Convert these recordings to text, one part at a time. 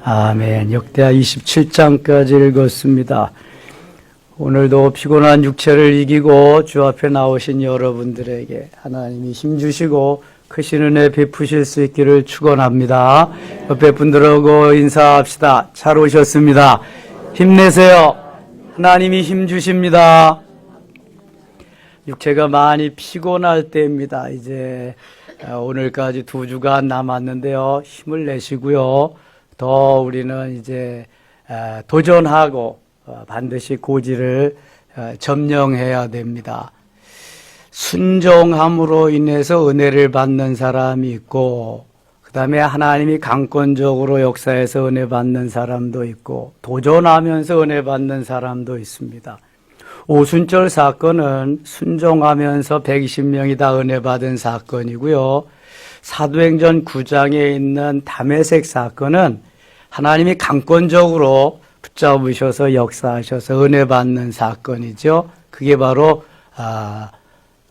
아멘. 역대하 27장까지 읽었습니다. 오늘도 피곤한 육체를 이기고 주 앞에 나오신 여러분들에게 하나님이 힘주시고 크신 은혜 베푸실 수 있기를 축원합니다. 옆에 분들하고 인사합시다. 잘 오셨습니다. 힘내세요. 하나님이 힘주십니다. 육체가 많이 피곤할 때입니다. 이제 오늘까지 2주간 남았는데요. 힘을 내시고요. 더 우리는 이제 도전하고 반드시 고지를 점령해야 됩니다. 순종함으로 인해서 은혜를 받는 사람이 있고, 그 다음에 하나님이 강권적으로 역사에서 은혜 받는 사람도 있고, 도전하면서 은혜 받는 사람도 있습니다. 오순절 사건은 순종하면서 120명이 다 은혜 받은 사건이고요. 사도행전 9장에 있는 다메섹 사건은 하나님이 강권적으로 붙잡으셔서 역사하셔서 은혜 받는 사건이죠. 그게 바로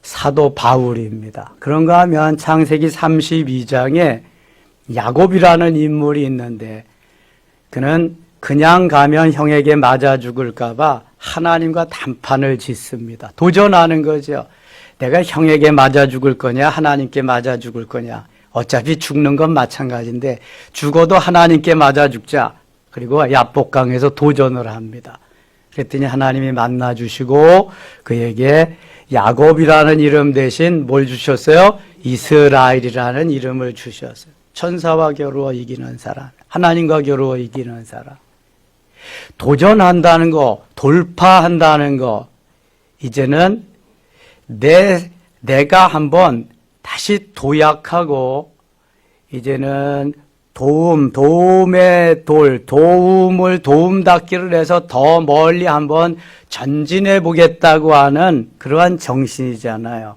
사도 바울입니다. 그런가 하면 창세기 32장에 야곱이라는 인물이 있는데, 그는 그냥 가면 형에게 맞아 죽을까 봐 하나님과 단판을 짓습니다. 도전하는 거죠. 내가 형에게 맞아 죽을 거냐, 하나님께 맞아 죽을 거냐. 어차피 죽는 건 마찬가지인데 죽어도 하나님께 맞아 죽자. 그리고 야복강에서 도전을 합니다. 그랬더니 하나님이 만나 주시고 그에게 야곱이라는 이름 대신 뭘 주셨어요? 이스라엘이라는 이름을 주셨어요. 천사와 겨루어 이기는 사람, 하나님과 겨루어 이기는 사람. 도전한다는 거, 돌파한다는 거, 이제는 내가 한번 다시 도약하고, 이제는 도움의 돌, 도움 닫기를 해서 더 멀리 한번 전진해 보겠다고 하는 그러한 정신이잖아요.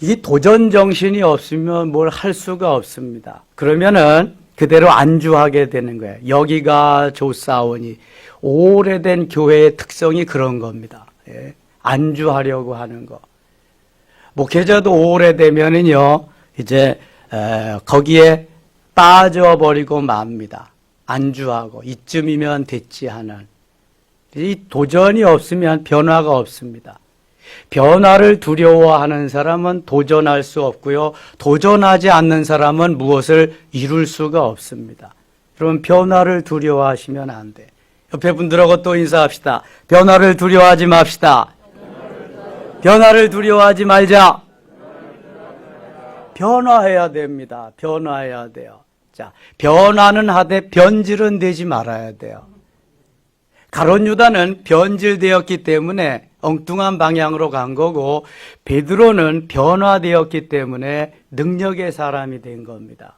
이 도전 정신이 없으면 뭘 할 수가 없습니다. 그러면은 그대로 안주하게 되는 거예요. 여기가 좋사오니. 오래된 교회의 특성이 그런 겁니다. 안주하려고 하는 거. 목회자도 오래되면은요, 이제 거기에 빠져버리고 맙니다. 안주하고 이쯤이면 됐지 하는. 이 도전이 없으면 변화가 없습니다. 변화를 두려워하는 사람은 도전할 수 없고요. 도전하지 않는 사람은 무엇을 이룰 수가 없습니다. 그럼 변화를 두려워하시면 안 돼. 옆에 분들하고 또 인사합시다. 변화를 두려워하지 맙시다. 변화를 두려워하지 말자. 변화해야 됩니다. 변화해야 돼요. 자, 변화는 하되 변질은 되지 말아야 돼요. 가룟 유다는 변질되었기 때문에 엉뚱한 방향으로 간 거고, 베드로는 변화되었기 때문에 능력의 사람이 된 겁니다.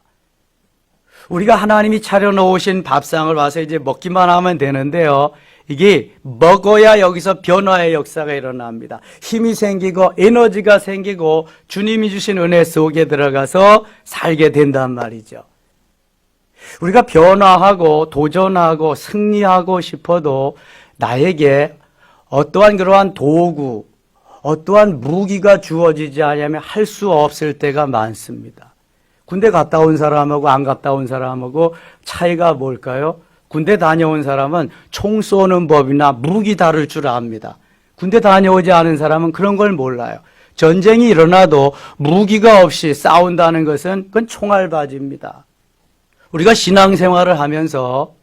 우리가 하나님이 차려놓으신 밥상을 와서 이제 먹기만 하면 되는데요. 이게 먹어야 여기서 변화의 역사가 일어납니다. 힘이 생기고 에너지가 생기고 주님이 주신 은혜 속에 들어가서 살게 된단 말이죠. 우리가 변화하고 도전하고 승리하고 싶어도 나에게 어떠한 그러한 도구, 어떠한 무기가 주어지지 않으면 할 수 없을 때가 많습니다. 군대 갔다 온 사람하고 안 갔다 온 사람하고 차이가 뭘까요? 군대 다녀온 사람은 총 쏘는 법이나 무기 다룰 줄 압니다. 군대 다녀오지 않은 사람은 그런 걸 몰라요. 전쟁이 일어나도 무기가 없이 싸운다는 것은 그건 총알바지입니다. 우리가 신앙생활을 하면서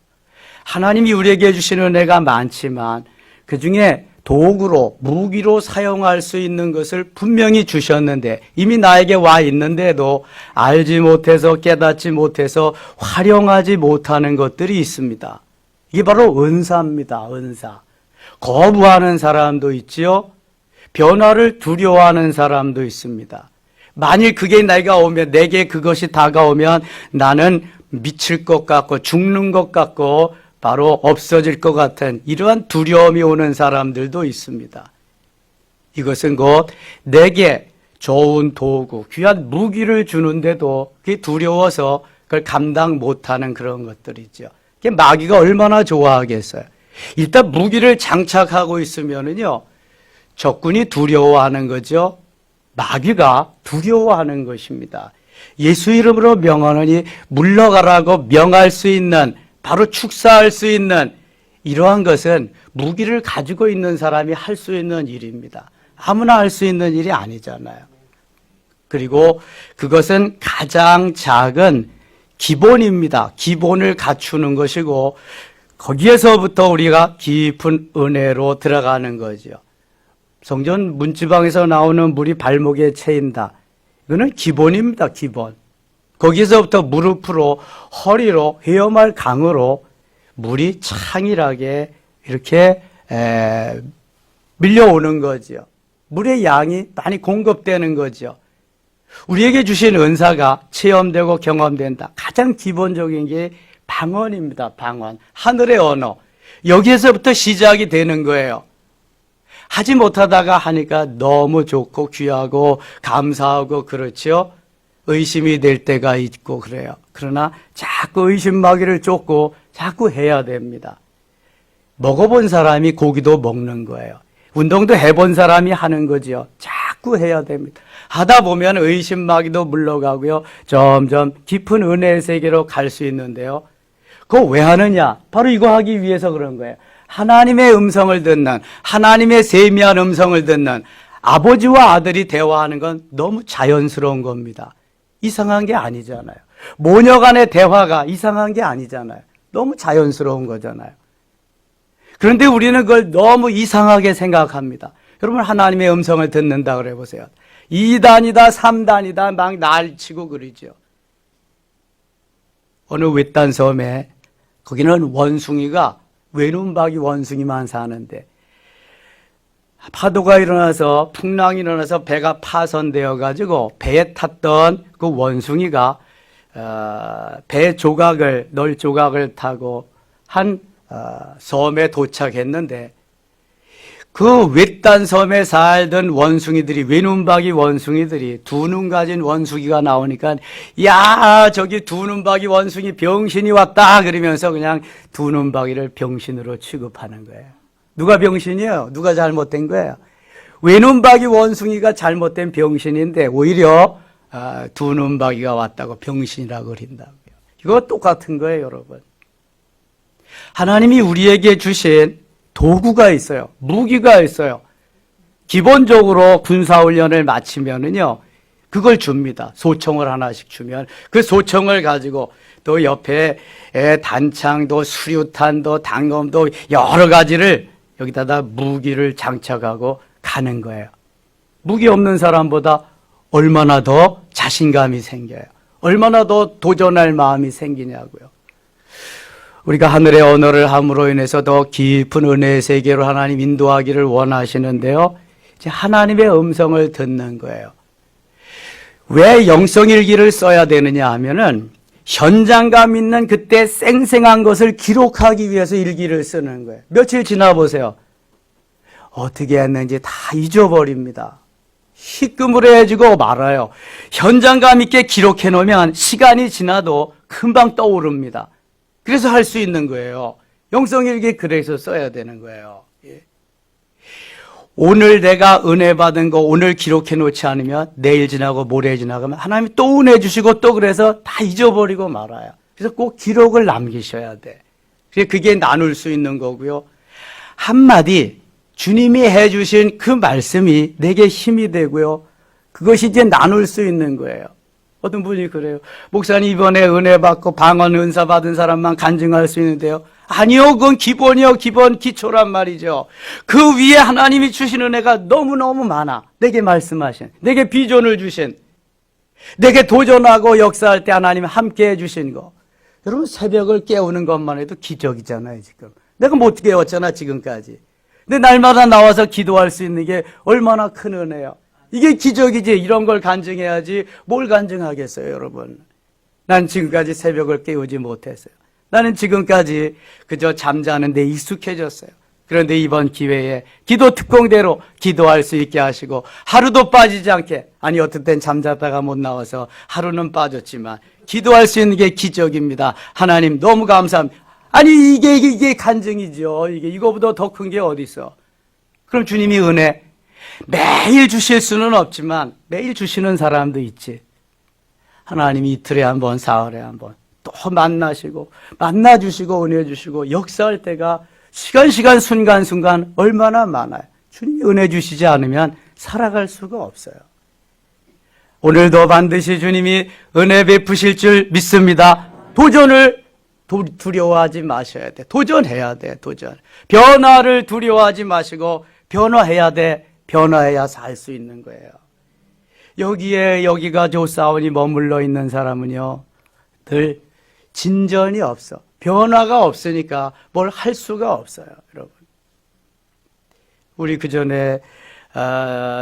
하나님이 우리에게 주신 은혜가 많지만 그 중에 도구로, 무기로 사용할 수 있는 것을 분명히 주셨는데 이미 나에게 와 있는데도 알지 못해서 깨닫지 못해서 활용하지 못하는 것들이 있습니다. 이게 바로 은사입니다. 은사. 거부하는 사람도 있지요. 변화를 두려워하는 사람도 있습니다. 만일 그게 내게 그것이 다가오면 나는 미칠 것 같고 죽는 것 같고 바로 없어질 것 같은 이러한 두려움이 오는 사람들도 있습니다. 이것은 곧 내게 좋은 도구, 귀한 무기를 주는데도 그게 두려워서 그걸 감당 못하는 그런 것들이죠. 그게 마귀가 얼마나 좋아하겠어요. 일단 무기를 장착하고 있으면은요, 적군이 두려워하는 거죠. 마귀가 두려워하는 것입니다. 예수 이름으로 명하노니 물러가라고 명할 수 있는, 바로 축사할 수 있는 이러한 것은 무기를 가지고 있는 사람이 할 수 있는 일입니다. 아무나 할 수 있는 일이 아니잖아요. 그리고 그것은 가장 작은 기본입니다. 기본을 갖추는 것이고 거기에서부터 우리가 깊은 은혜로 들어가는 거죠. 성전 문지방에서 나오는 물이 발목에 채인다. 이거는 기본입니다. 기본. 거기서부터 무릎으로 허리로 헤엄할 강으로 물이 창일하게 이렇게 밀려오는 거죠. 물의 양이 많이 공급되는 거죠. 우리에게 주신 은사가 체험되고 경험된다. 가장 기본적인 게 방언입니다. 방언. 하늘의 언어. 여기에서부터 시작이 되는 거예요. 하지 못하다가 하니까 너무 좋고 귀하고 감사하고 그렇죠. 의심이 될 때가 있고 그래요. 그러나 자꾸 의심마귀를 쫓고 자꾸 해야 됩니다. 먹어본 사람이 고기도 먹는 거예요. 운동도 해본 사람이 하는 거지요. 자꾸 해야 됩니다. 하다 보면 의심마귀도 물러가고요. 점점 깊은 은혜의 세계로 갈 수 있는데요. 그거 왜 하느냐? 바로 이거 하기 위해서 그런 거예요. 하나님의 음성을 듣는, 하나님의 세미한 음성을 듣는 아버지와 아들이 대화하는 건 너무 자연스러운 겁니다. 이상한 게 아니잖아요. 모녀 간의 대화가 이상한 게 아니잖아요. 너무 자연스러운 거잖아요. 그런데 우리는 그걸 너무 이상하게 생각합니다. 여러분, 하나님의 음성을 듣는다 그래 보세요. 2단이다 3단이다 막 날치고 그러죠. 어느 외딴 섬에 거기는 원숭이가, 외눈박이 원숭이만 사는데 파도가 일어나서, 풍랑이 일어나서 배가 파손되어 가지고 배에 탔던 그 원숭이가 배 조각을, 널 조각을 타고 한 섬에 도착했는데 그 외딴 섬에 살던 원숭이들이, 외눈박이 원숭이들이, 두 눈 가진 원숭이가 나오니까 야, 저기 두 눈박이 원숭이 병신이 왔다 그러면서 그냥 두 눈박이를 병신으로 취급하는 거예요. 누가 병신이에요? 누가 잘못된 거예요? 외눈박이 원숭이가 잘못된 병신인데 오히려 두 눈박이가 왔다고 병신이라고 그린다고요. 이거 똑같은 거예요, 여러분. 하나님이 우리에게 주신 도구가 있어요. 무기가 있어요. 기본적으로 군사훈련을 마치면은요, 그걸 줍니다. 소총을 하나씩 주면 그 소총을 가지고 또 옆에 단창도 수류탄도 단검도 여러 가지를 여기다가 무기를 장착하고 가는 거예요. 무기 없는 사람보다 얼마나 더 자신감이 생겨요. 얼마나 더 도전할 마음이 생기냐고요. 우리가 하늘의 언어를 함으로 인해서 더 깊은 은혜의 세계로 하나님 인도하기를 원하시는데요. 이제 하나님의 음성을 듣는 거예요. 왜 영성일기를 써야 되느냐 하면은 현장감 있는 그때 생생한 것을 기록하기 위해서 일기를 쓰는 거예요. 며칠 지나 보세요. 어떻게 했는지 다 잊어버립니다. 희끄무레해지고 말아요. 현장감 있게 기록해 놓으면 시간이 지나도 금방 떠오릅니다. 그래서 할 수 있는 거예요. 영성일기 그래서 써야 되는 거예요. 예. 오늘 내가 은혜 받은 거 오늘 기록해 놓지 않으면 내일 지나고 모레 지나가면 하나님이 또 은혜 주시고 또 그래서 다 잊어버리고 말아요. 그래서 꼭 기록을 남기셔야 돼. 그게 나눌 수 있는 거고요. 한마디 주님이 해주신 그 말씀이 내게 힘이 되고요. 그것이 이제 나눌 수 있는 거예요. 어떤 분이 그래요. 목사님 이번에 은혜 받고 방언 은사 받은 사람만 간증할 수 있는데요. 아니요. 그건 기본이요. 기본 기초란 말이죠. 그 위에 하나님이 주신 은혜가 너무너무 많아. 내게 말씀하신, 내게 비전을 주신, 내게 도전하고 역사할 때 하나님이 함께 해주신 거. 여러분 새벽을 깨우는 것만 해도 기적이잖아요. 지금 내가 못 깨웠잖아 지금까지. 근데 날마다 나와서 기도할 수 있는 게 얼마나 큰 은혜요. 이게 기적이지. 이런 걸 간증해야지 뭘 간증하겠어요, 여러분. 난 지금까지 새벽을 깨우지 못했어요. 나는 지금까지 그저 잠자는 데 익숙해졌어요. 그런데 이번 기회에 기도 특공대로 기도할 수 있게 하시고 하루도 빠지지 않게, 아니 어떤 땐 잠자다가 못 나와서 하루는 빠졌지만 기도할 수 있는 게 기적입니다. 하나님 너무 감사합니다. 아니 이게 간증이죠. 이거보다 더 큰 게 어디 있어. 그럼 주님이 은혜 매일 주실 수는 없지만 매일 주시는 사람도 있지. 하나님이 이틀에 한 번, 사흘에 한 번 또 만나주시고 은혜 주시고 역사할 때가 시간 순간 얼마나 많아요. 주님이 은혜 주시지 않으면 살아갈 수가 없어요. 오늘도 반드시 주님이 은혜 베푸실 줄 믿습니다. 도전을 두려워하지 마셔야 돼. 도전해야 돼. 도전. 변화를 두려워하지 마시고 변화해야 돼. 변화해야 살 수 있는 거예요. 여기가 조사원이 머물러 있는 사람은요, 늘 진전이 없어. 변화가 없으니까 뭘 할 수가 없어요, 여러분. 우리 그 전에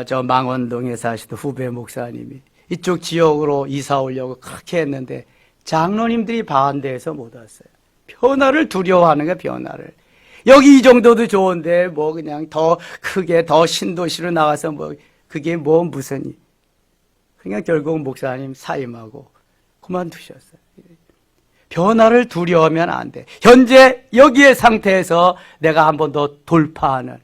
저 망원동에 사시던 후배 목사님이 이쪽 지역으로 이사 오려고 그렇게 했는데 장로님들이 반대해서 못 왔어요. 변화를 두려워하는 거야, 변화를. 여기 이 정도도 좋은데 뭐 그냥 더 크게 더 신도시로 나가서 뭐 그게 뭐 무슨 그냥 결국 목사님 사임하고 그만두셨어요. 변화를 두려워하면 안 돼. 현재 여기의 상태에서 내가 한 번 더 돌파하는,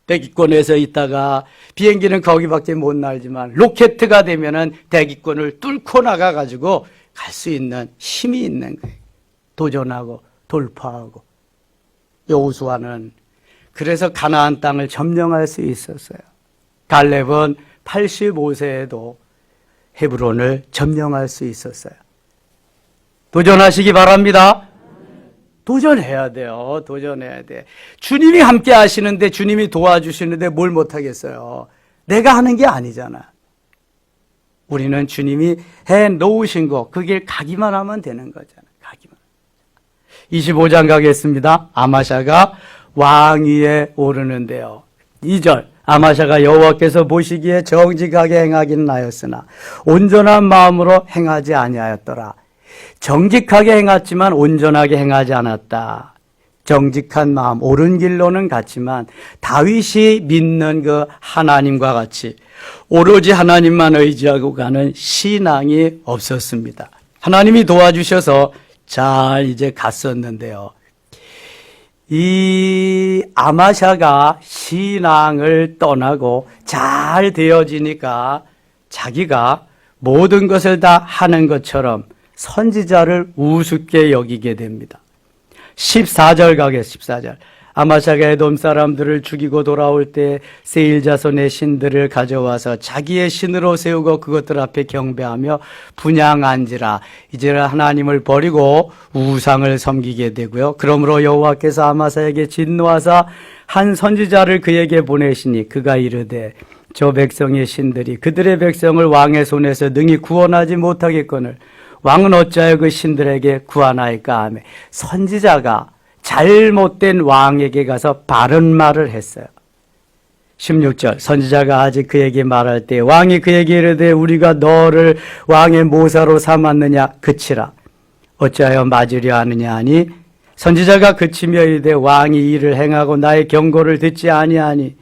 대기권에서 있다가 비행기는 거기밖에 못 날지만 로켓가 되면은 대기권을 뚫고 나가가지고 갈 수 있는 힘이 있는 거예요. 도전하고 돌파하고. 여호수아는 그래서 가나안 땅을 점령할 수 있었어요. 갈렙은 85세에도 헤브론을 점령할 수 있었어요. 도전하시기 바랍니다. 도전해야 돼요. 도전해야 돼. 주님이 함께 하시는데, 주님이 도와주시는데 뭘 못하겠어요. 내가 하는 게 아니잖아. 우리는 주님이 해 놓으신 거, 그 길 가기만 하면 되는 거잖아. 가기만. 25장 가겠습니다. 아마샤가 왕위에 오르는데요. 2절. 아마샤가 여호와께서 보시기에 정직하게 행하기는 하였으나 온전한 마음으로 행하지 아니하였더라. 정직하게 행했지만 온전하게 행하지 않았다. 정직한 마음, 옳은 길로는 갔지만 다윗이 믿는 그 하나님과 같이 오로지 하나님만 의지하고 가는 신앙이 없었습니다. 하나님이 도와주셔서 잘 이제 갔었는데요. 이 아마샤가 신앙을 떠나고 잘 되어지니까 자기가 모든 것을 다 하는 것처럼 선지자를 우습게 여기게 됩니다. 14절 가겠습니다. 14절. 아마샤가 에돔 사람들을 죽이고 돌아올 때 세일 자손의 신들을 가져와서 자기의 신으로 세우고 그것들 앞에 경배하며 분향한지라. 이제는 하나님을 버리고 우상을 섬기게 되고요. 그러므로 여호와께서 아마샤에게 진노하사 한 선지자를 그에게 보내시니 그가 이르되 저 백성의 신들이 그들의 백성을 왕의 손에서 능히 구원하지 못하겠거늘 왕은 어찌하여 그 신들에게 구하나이까 하며 선지자가 잘못된 왕에게 가서 바른 말을 했어요. 16절. 선지자가 아직 그에게 말할 때 왕이 그에게 이르되 우리가 너를 왕의 모사로 삼았느냐 그치라. 어찌하여 맞으려 하느냐 하니 선지자가 그치며 이르되 왕이 이를 행하고 나의 경고를 듣지 아니하니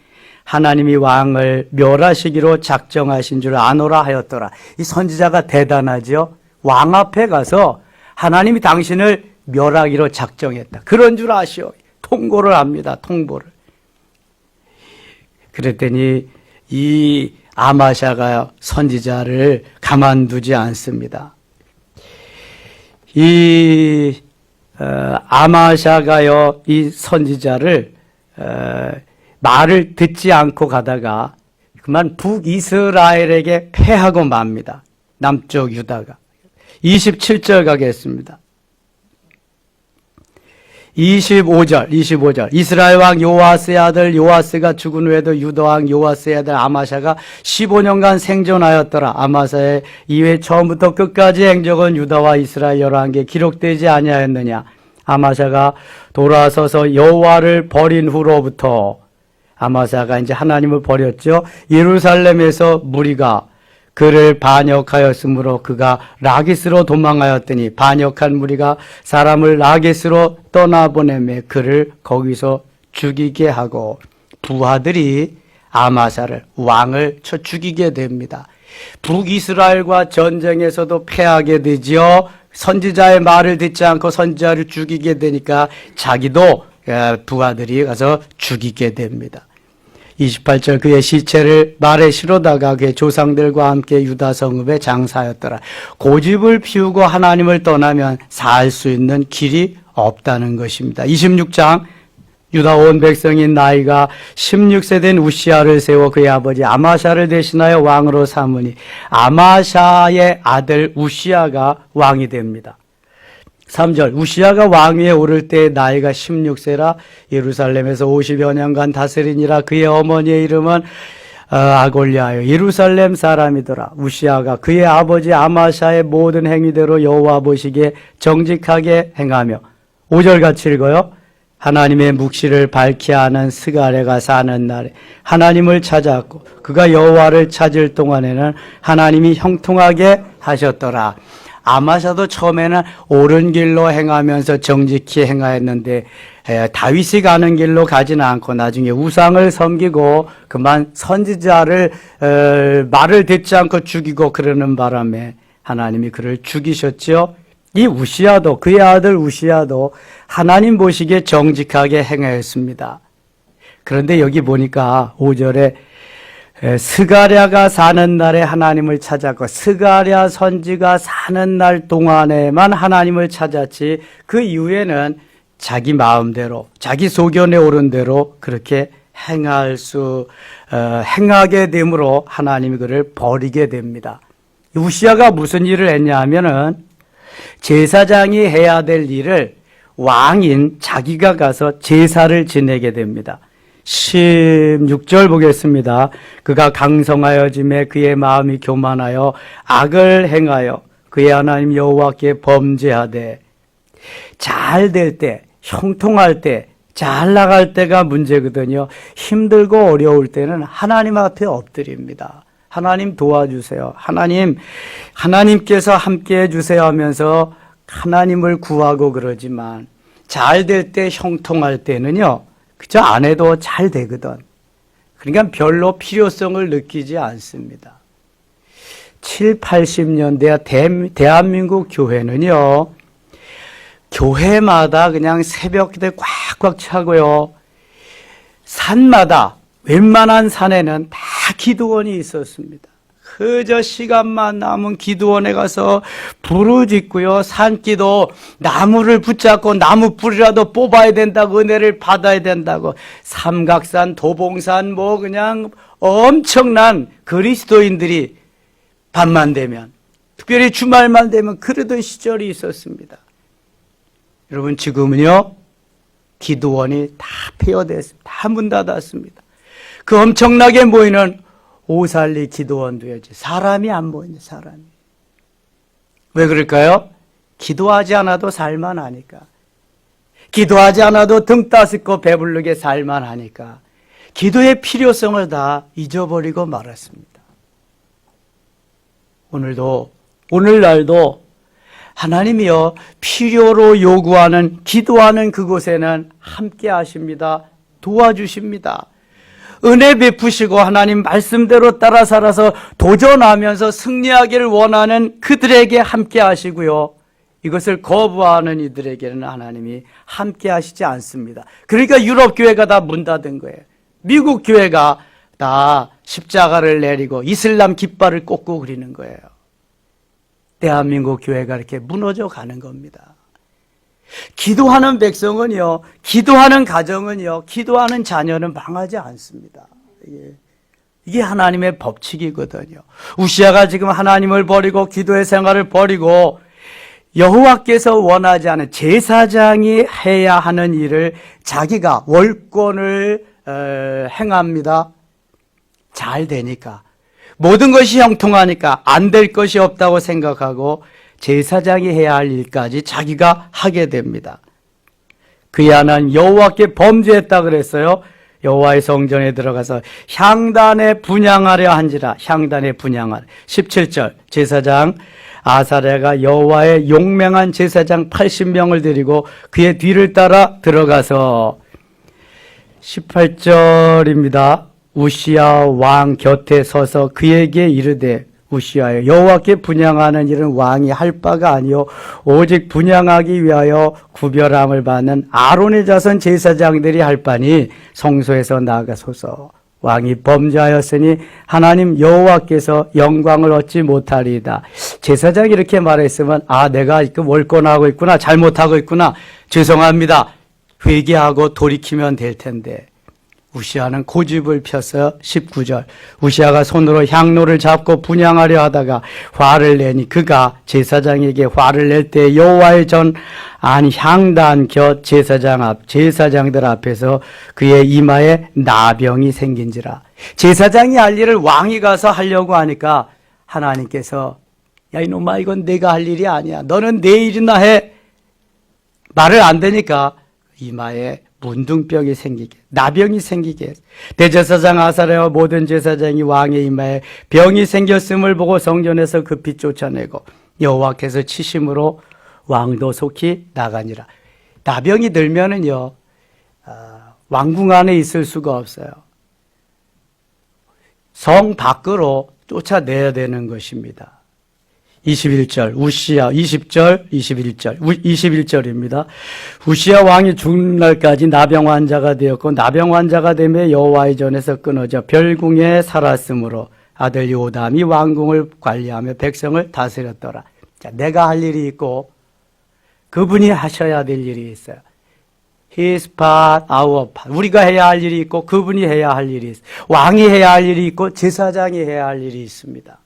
하나님이 왕을 멸하시기로 작정하신 줄 아노라 하였더라. 이 선지자가 대단하죠. 왕 앞에 가서 하나님이 당신을 멸하기로 작정했다. 그런 줄 아시오. 통보를 합니다. 통보를. 그랬더니 이 아마샤가 선지자를 가만두지 않습니다. 이 아마샤가요, 이 선지자를 말을 듣지 않고 가다가 그만 북이스라엘에게 패하고 맙니다. 남쪽 유다가. 27절 가겠습니다. 25절. 이스라엘 왕 요아스의 아들 요아스가 죽은 후에도 유다 왕 요아스의 아들 아마샤가 15년간 생존하였더라. 아마샤의 이외 처음부터 끝까지 행적은 유다와 이스라엘 11개 기록되지 아니하였느냐. 아마샤가 돌아서서 여호와를 버린 후로부터 아마샤가 이제 하나님을 버렸죠. 예루살렘에서 무리가 그를 반역하였으므로 그가 라기스로 도망하였더니 반역한 무리가 사람을 라기스로 떠나보내며 그를 거기서 죽이게 하고 부하들이 아마샤를 왕을 쳐 죽이게 됩니다. 북이스라엘과 전쟁에서도 패하게 되지요. 선지자의 말을 듣지 않고 선지자를 죽이게 되니까 자기도 부하들이 가서 죽이게 됩니다. 28절 그의 시체를 말에 실어다가 그의 조상들과 함께 유다 성읍에 장사하였더라. 고집을 피우고 하나님을 떠나면 살 수 있는 길이 없다는 것입니다. 26장 유다 온 백성이 나이가 16세 된 우시아를 세워 그의 아버지 아마샤를 대신하여 왕으로 삼으니 아마샤의 아들 우시아가 왕이 됩니다. 3절 우시아가 왕위에 오를 때 나이가 16세라 예루살렘에서 50여 년간 다스리니라. 그의 어머니의 이름은 아골리아요 예루살렘 사람이더라. 우시아가 그의 아버지 아마샤의 모든 행위대로 여호와 보시기에 정직하게 행하며 5절 같이 읽어요. 하나님의 묵시를 밝히 아는 스가랴가 사는 날에 하나님을 찾았고 그가 여호와를 찾을 동안에는 하나님이 형통하게 하셨더라. 아마샤도 처음에는 옳은 길로 행하면서 정직히 행하였는데 다윗이 가는 길로 가지는 않고 나중에 우상을 섬기고 그만 선지자를 말을 듣지 않고 죽이고 그러는 바람에 하나님이 그를 죽이셨죠. 이 우시아도 그의 아들 우시아도 하나님 보시기에 정직하게 행하였습니다. 그런데 여기 보니까 5절에 스가랴가 사는 날에 하나님을 찾았고 스가랴 선지가 사는 날 동안에만 하나님을 찾았지 그 이후에는 자기 마음대로 자기 소견에 오른 대로 그렇게 행하게 되므로 하나님이 그를 버리게 됩니다. 우시아가 무슨 일을 했냐 하면은 제사장이 해야 될 일을 왕인 자기가 가서 제사를 지내게 됩니다. 16절 보겠습니다. 그가 강성하여짐에 그의 마음이 교만하여 악을 행하여 그의 하나님 여호와께 범죄하되 잘 될 때, 형통할 때, 잘 나갈 때가 문제거든요. 힘들고 어려울 때는 하나님 앞에 엎드립니다. 하나님 도와주세요. 하나님께서 함께 해주세요 하면서 하나님을 구하고 그러지만 잘 될 때, 형통할 때는요. 그저 안 해도 잘 되거든. 그러니까 별로 필요성을 느끼지 않습니다. 7, 80년대 대한민국 교회는요. 교회마다 그냥 새벽 때 꽉꽉 차고요. 산마다 웬만한 산에는 다 기도원이 있었습니다. 그저 시간만 남은 기도원에 가서 부르짖고요. 산기도 나무를 붙잡고 나무 뿌리라도 뽑아야 된다고 은혜를 받아야 된다고 삼각산, 도봉산 그냥 엄청난 그리스도인들이 밤만 되면 특별히 주말만 되면 그러던 시절이 있었습니다. 여러분 지금은요. 기도원이 다 폐허됐습니다. 다 문 닫았습니다. 그 엄청나게 모이는 오살리 기도원도였지. 사람이 안 보이네, 사람이. 왜 그럴까요? 기도하지 않아도 살만하니까. 기도하지 않아도 등 따숩고 배부르게 살만하니까. 기도의 필요성을 다 잊어버리고 말았습니다. 오늘날도 하나님이요, 필요로 요구하는, 기도하는 그곳에는 함께 하십니다. 도와주십니다. 은혜 베푸시고 하나님 말씀대로 따라 살아서 도전하면서 승리하기를 원하는 그들에게 함께 하시고요. 이것을 거부하는 이들에게는 하나님이 함께 하시지 않습니다. 그러니까 유럽 교회가 다 문 닫은 거예요. 미국 교회가 다 십자가를 내리고 이슬람 깃발을 꽂고 그리는 거예요. 대한민국 교회가 이렇게 무너져 가는 겁니다. 기도하는 백성은요, 기도하는 가정은요, 기도하는 자녀는 망하지 않습니다. 이게 하나님의 법칙이거든요. 우시아가 지금 하나님을 버리고 기도의 생활을 버리고 여호와께서 원하지 않은 제사장이 해야 하는 일을 자기가 월권을 행합니다. 잘 되니까. 모든 것이 형통하니까 안 될 것이 없다고 생각하고 제사장이 해야 할 일까지 자기가 하게 됩니다. 그의 하나님 여호와께 범죄했다 그랬어요. 여호와의 성전에 들어가서 향단에 분향하려 한지라. 향단에 분향하려. 17절 제사장 아사랴가 여호와의 용맹한 제사장 80명을 데리고 그의 뒤를 따라 들어가서 18절입니다. 우시야 왕 곁에 서서 그에게 이르되 우시아여 여호와께 분향하는 일은 왕이 할 바가 아니요 오직 분향하기 위하여 구별함을 받는 아론의 자손 제사장들이 할 바니 성소에서 나아가소서. 왕이 범죄하였으니 하나님 여호와께서 영광을 얻지 못하리이다. 제사장이 이렇게 말했으면 내가 월권하고 있구나, 잘못하고 있구나, 죄송합니다, 회개하고 돌이키면 될 텐데 우시아는 고집을 펴서 19절 우시아가 손으로 향로를 잡고 분향하려 하다가 화를 내니 그가 제사장에게 화를 낼 때 여호와의 전 향단 곁 제사장들 앞에서 그의 이마에 나병이 생긴지라. 제사장이 할 일을 왕이 가서 하려고 하니까 하나님께서 야 이놈아, 이건 내가 할 일이 아니야, 너는 내 일이나 해. 말을 안 되니까 이마에 문둥병이 생기게, 나병이 생기게. 대제사장 아사랴와 모든 제사장이 왕의 이마에 병이 생겼음을 보고 성전에서 급히 쫓아내고 여호와께서 치심으로 왕도 속히 나가니라. 나병이 들면은요, 왕궁 안에 있을 수가 없어요. 성 밖으로 쫓아내야 되는 것입니다. 21절 우시아 20절 21절입니다. 우시아 왕이 죽는 날까지 나병 환자가 되었고 나병 환자가 되며 여호와의 전에서 끊어져 별궁에 살았으므로 아들 요담이 왕궁을 관리하며 백성을 다스렸더라. 자, 내가 할 일이 있고 그분이 하셔야 될 일이 있어요. His part, our part. 우리가 해야 할 일이 있고 그분이 해야 할 일이 있어요. 왕이 해야 할 일이 있고 제사장이 해야 할 일이 있습니다.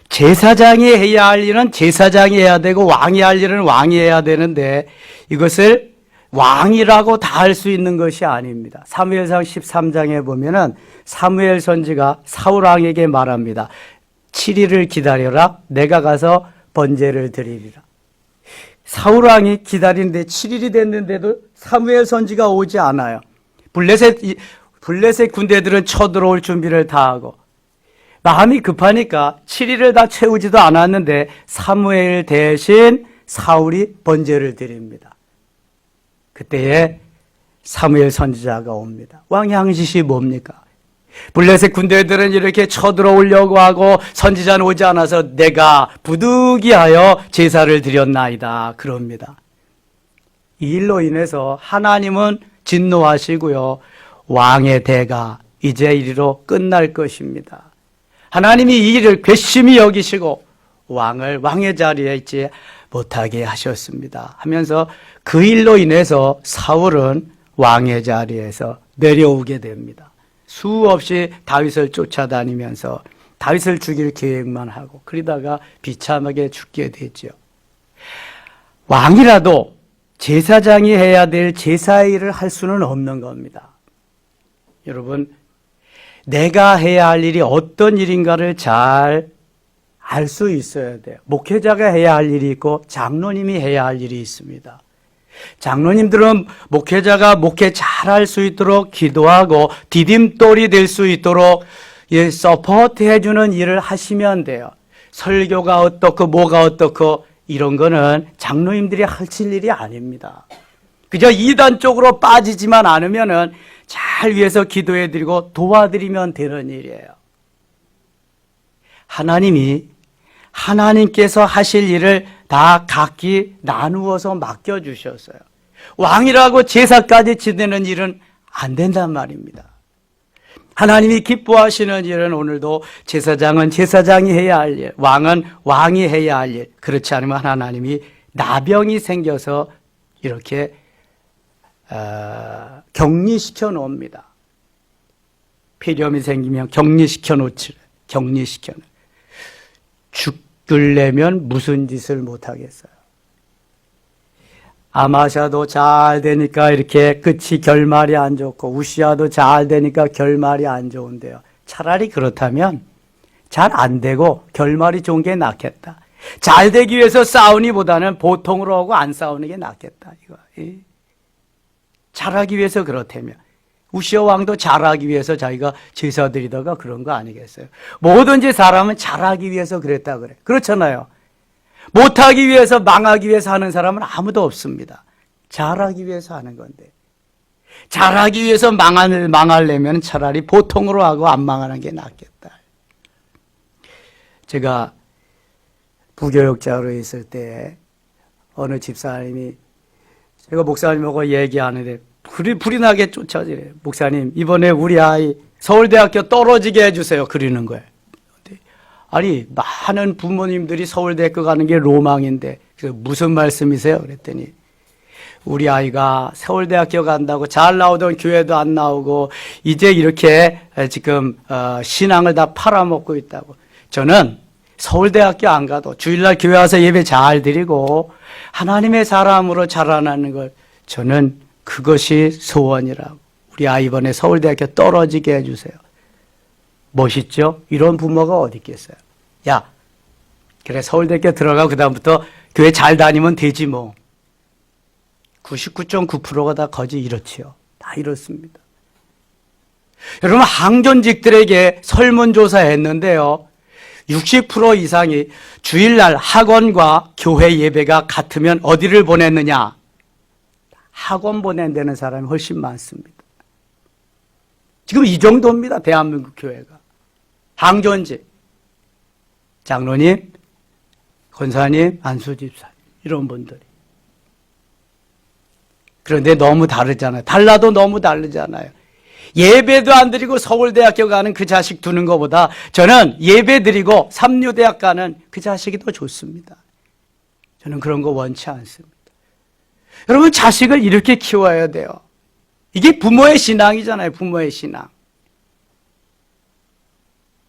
제사장이 해야 할 일은 제사장이 해야 되고 왕이 할 일은 왕이 해야 되는데 이것을 왕이라고 다 할 수 있는 것이 아닙니다. 사무엘상 13장에 보면은 사무엘 선지가 사울 왕에게 말합니다. 7일을 기다려라, 내가 가서 번제를 드리리라. 사울 왕이 기다리는데 7일이 됐는데도 사무엘 선지가 오지 않아요. 블레셋 군대들은 쳐들어올 준비를 다 하고 마음이 급하니까 7일을 다 채우지도 않았는데 사무엘 대신 사울이 번제를 드립니다. 그때에 사무엘 선지자가 옵니다. 왕의 항짓이 뭡니까? 블레셋 군대들은 이렇게 쳐들어오려고 하고 선지자는 오지 않아서 내가 부득이하여 제사를 드렸나이다 그럽니다. 이 일로 인해서 하나님은 진노하시고요, 왕의 대가 이제 이리로 끝날 것입니다. 하나님이 이 일을 괘씸히 여기시고 왕을 왕의 자리에 있지 못하게 하셨습니다 하면서 그 일로 인해서 사울은 왕의 자리에서 내려오게 됩니다. 수없이 다윗을 쫓아다니면서 다윗을 죽일 계획만 하고 그러다가 비참하게 죽게 되죠. 왕이라도 제사장이 해야 될 제사의 일을 할 수는 없는 겁니다. 여러분, 내가 해야 할 일이 어떤 일인가를 잘 알 수 있어야 돼요. 목회자가 해야 할 일이 있고 장로님이 해야 할 일이 있습니다. 장로님들은 목회자가 목회 잘할 수 있도록 기도하고 디딤돌이 될 수 있도록 서포트 해주는 일을 하시면 돼요. 설교가 어떻고 뭐가 어떻고 이런 거는 장로님들이 하실 일이 아닙니다. 그저 이단 쪽으로 빠지지만 않으면은 잘 위해서 기도해드리고 도와드리면 되는 일이에요. 하나님께서 하실 일을 다 각기 나누어서 맡겨주셨어요. 왕이라고 제사까지 지내는 일은 안 된단 말입니다. 하나님이 기뻐하시는 일은 오늘도 제사장은 제사장이 해야 할 일, 왕은 왕이 해야 할 일, 그렇지 않으면 하나님이 나병이 생겨서 이렇게 격리시켜 놓습니다. 폐렴이 생기면 격리시켜 놓지. 죽으려면 무슨 짓을 못하겠어요. 아마샤도 잘 되니까 이렇게 끝이 결말이 안 좋고 우시아도 잘 되니까 결말이 안 좋은데요. 차라리 그렇다면 잘 안 되고 결말이 좋은 게 낫겠다. 잘 되기 위해서 싸우니보다는 보통으로 하고 안 싸우는 게 낫겠다. 이거. 잘하기 위해서 그렇다면 우시아 왕도 잘하기 위해서 자기가 제사 드리다가 그런 거 아니겠어요? 뭐든지 사람은 잘하기 위해서 그랬다 그래. 그렇잖아요. 못하기 위해서 망하기 위해서 하는 사람은 아무도 없습니다. 잘하기 위해서 하는 건데 잘하기 위해서 망하려면 차라리 보통으로 하고 안 망하는 게 낫겠다. 제가 부교육자로 있을 때 어느 집사님이 제가 목사님하고 얘기하는데 불이 나게 쫓아지래요. 목사님, 이번에 우리 아이 서울대학교 떨어지게 해주세요. 그러는 거예요. 아니, 많은 부모님들이 서울대학교 가는 게 로망인데, 그래서 무슨 말씀이세요? 그랬더니, 우리 아이가 서울대학교 간다고 잘 나오던 교회도 안 나오고, 이제 이렇게 지금, 신앙을 다 팔아먹고 있다고. 저는 서울대학교 안 가도 주일날 교회 와서 예배 잘 드리고, 하나님의 사람으로 자라나는 걸, 저는 그것이 소원이라고. 우리 아이 이번에 서울대학교 떨어지게 해주세요. 멋있죠? 이런 부모가 어디 있겠어요? 야, 그래 서울대학교 들어가고 그다음부터 교회 잘 다니면 되지 뭐. 99.9%가 다 거지 이렇지요. 다 이렇습니다. 여러분 항전직들에게 설문조사 했는데요. 60% 이상이 주일날 학원과 교회 예배가 같으면 어디를 보냈느냐? 학원 보낸다는 사람이 훨씬 많습니다. 지금 이 정도입니다. 대한민국 교회가. 항전직, 장로님, 권사님, 안수집사님 이런 분들이. 그런데 너무 다르잖아요. 달라도 너무 다르잖아요. 예배도 안 드리고 서울대학교 가는 그 자식 두는 것보다 저는 예배 드리고 삼류대학 가는 그 자식이 더 좋습니다. 저는 그런 거 원치 않습니다. 여러분 자식을 이렇게 키워야 돼요. 이게 부모의 신앙이잖아요. 부모의 신앙.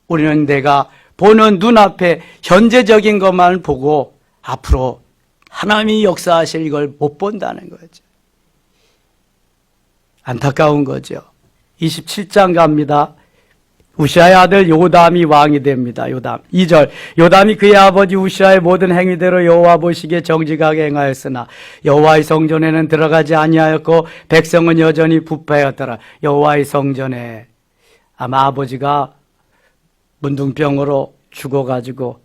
우리는 내가 보는 눈앞에 현재적인 것만 보고 앞으로 하나님이 역사하실 이걸 못 본다는 거죠. 안타까운 거죠. 27장 갑니다. 우시아의 아들 요담이 왕이 됩니다. 요담. 2절. 요담이 그의 아버지 우시아의 모든 행위대로 여호와 보시기에 정직하게 행하였으나 여호와의 성전에는 들어가지 아니하였고 백성은 여전히 부패하였더라. 여호와의 성전에 아마 아버지가 문둥병으로 죽어가지고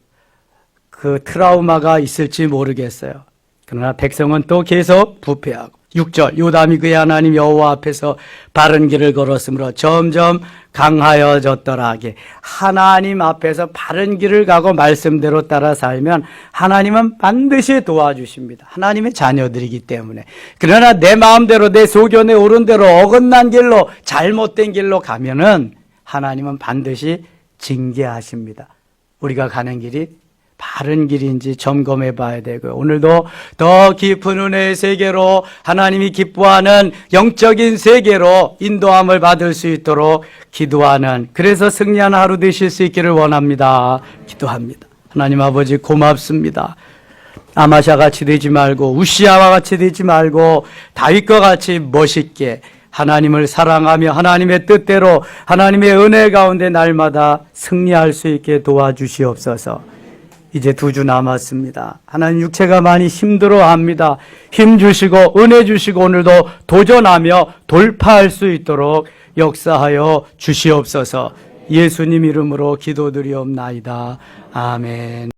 그 트라우마가 있을지 모르겠어요. 그러나 백성은 또 계속 부패하고 6절 요담이 그의 하나님 여호와 앞에서 바른 길을 걸었으므로 점점 강하여졌더라. 하나님 앞에서 바른 길을 가고 말씀대로 따라 살면 하나님은 반드시 도와주십니다. 하나님의 자녀들이기 때문에. 그러나 내 마음대로 내 소견에 오른 대로 어긋난 길로 잘못된 길로 가면은 하나님은 반드시 징계하십니다. 우리가 가는 길이 바른 길인지 점검해 봐야 되고요. 오늘도 더 깊은 은혜의 세계로 하나님이 기뻐하는 영적인 세계로 인도함을 받을 수 있도록 기도하는, 그래서 승리하는 하루 되실 수 있기를 원합니다. 기도합니다. 하나님 아버지 고맙습니다. 아마샤 같이 되지 말고 우시아와 같이 되지 말고 다윗과 같이 멋있게 하나님을 사랑하며 하나님의 뜻대로 하나님의 은혜 가운데 날마다 승리할 수 있게 도와주시옵소서. 이제 2주 남았습니다. 하나님 육체가 많이 힘들어합니다. 힘 주시고 은혜 주시고 오늘도 도전하며 돌파할 수 있도록 역사하여 주시옵소서. 예수님 이름으로 기도드리옵나이다. 아멘.